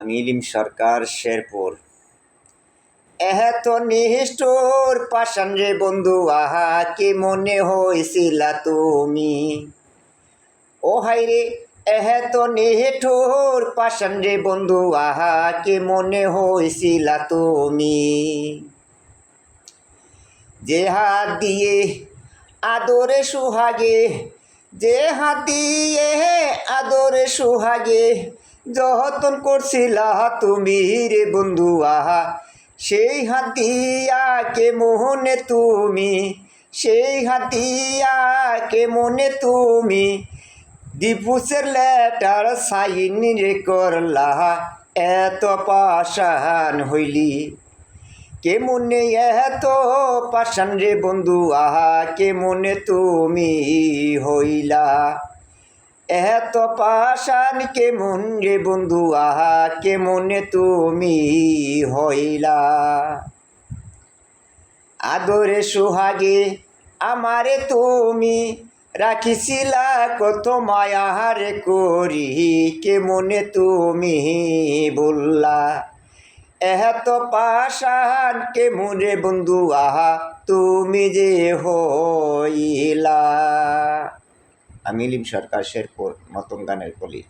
আমি ইলিম সরকার শেরপুর। এত নিষ্ঠুর পাষাণ রে বন্ধু, আহা কি মনে হইছিলা তুমি। ও হাই রে এত নিষ্ঠুর পাষাণ রে বন্ধু, আহা কি মনে হইছিলা তুমি। যে হাত দিয়ে আদরে সুহাগে, যে হাত দিয়ে আদরে সুহাগে যতন করছিলা তুমি রে বন্ধু, আহা সেই হাতিয়া কে মোহনে তুমি, সেই হাতিয়া কে মনে তুমি ডিপুসের লেটার সাইন রে করলা, এত পাষাণ হইলি কে মনে এত পাষাণ রে বন্ধু, আহা কে মনে তুমি হইলা। এত পাষাণ কে মন রে বন্ধু, আহা কে মনে তুমি হইলা। আদরে সোহাগে আমারে তুমি রাখিছিলা কত মায়ারে করি, কে মনে তুমি বললা। এত পাষাণ কে মনে বন্ধু, আহা তুমি যে হইলা। আমি ইলিম সরকার শেরপুর, নতুন গানের কলি।